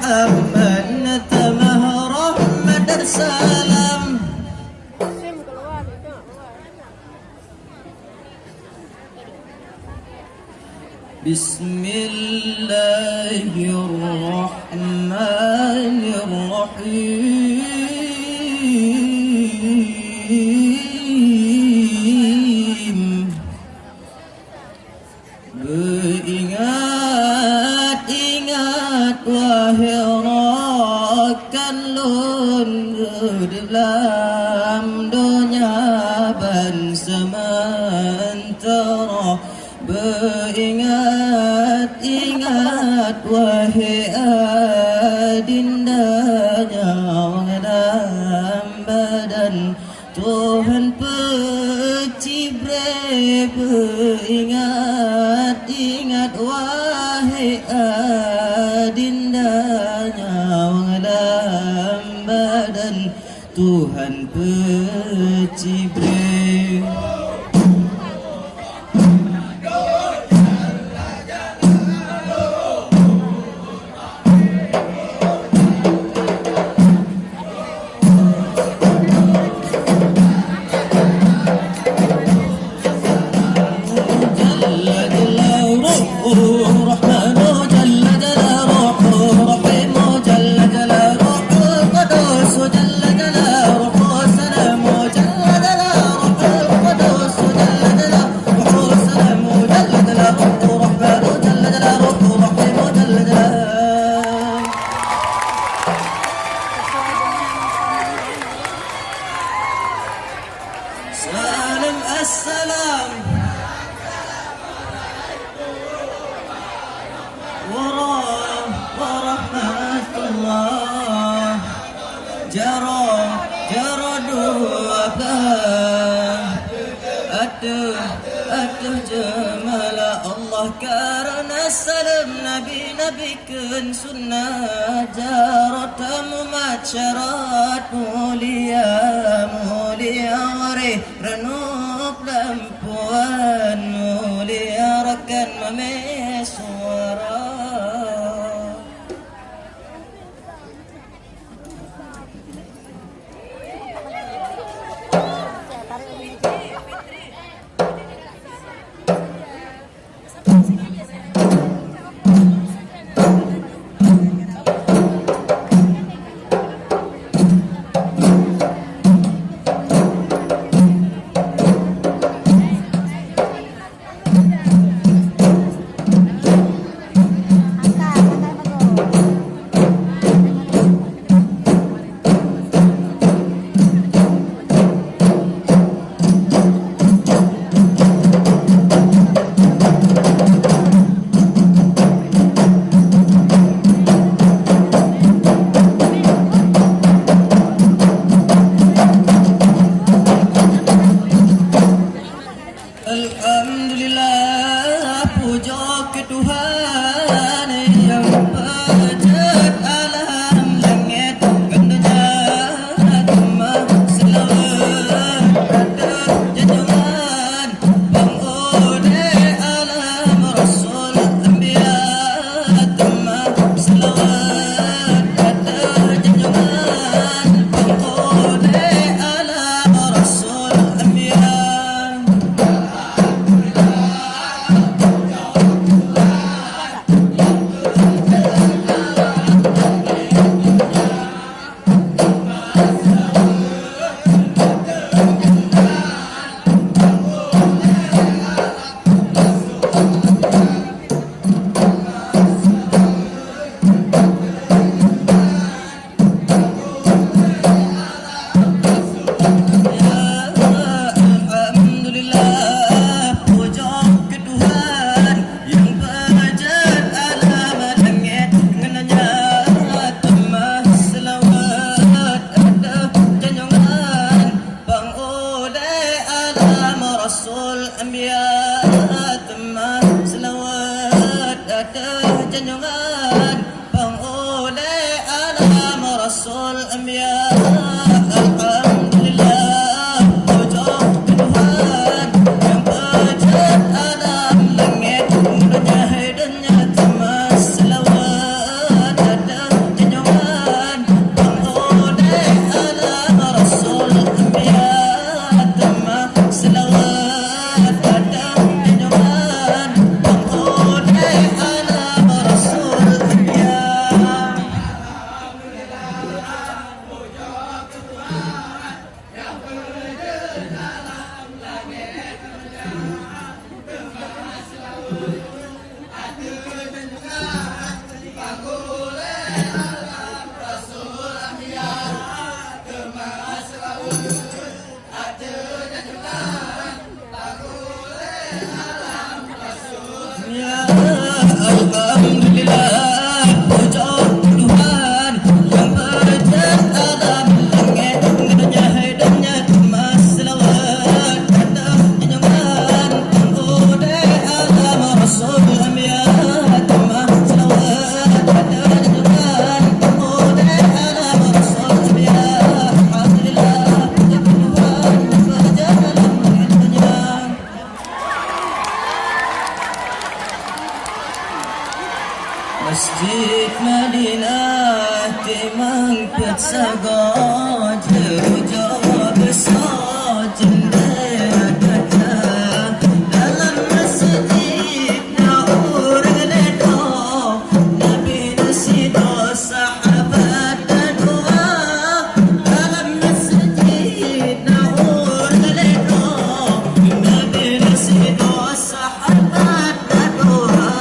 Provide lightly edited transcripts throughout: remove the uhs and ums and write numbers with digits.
Muhammad Rahmat dan salam. Bismillahirrahmanirrahim. Beringat-ingat wahai rakan lun dalam dunia ban sementara. Beringat-ingat wahai adindanya dalam badan Tuhan pencipta. Beringat-ingat wahai adindanya dalam badan Tuhan pencipta. Salam assalam warahmatullah. Jara dua atuh jamala Allah karena salam nabi kun sunnah. Jarat mumat syarat mulia warih renuk lampuan mulia rakan memeswara. Masjid Madinah timang pet sagoj jerujo besar jendela kaca dalam masjid naur ledo Nabi nasido sahabat dan doa dalam masjid naur ledo Nabi nasido sahabat dan doa.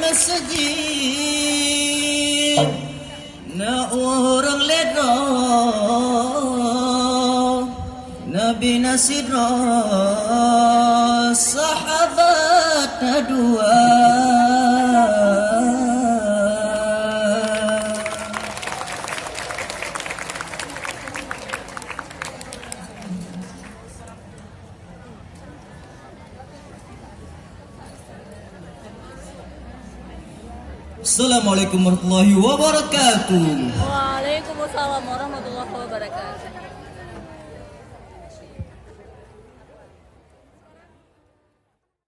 Masjid na orang ledro Nabi nasidro sahabat dua. Assalamualaikum warahmatullahi wabarakatuh. Waalaikumsalam warahmatullahi wabarakatuh.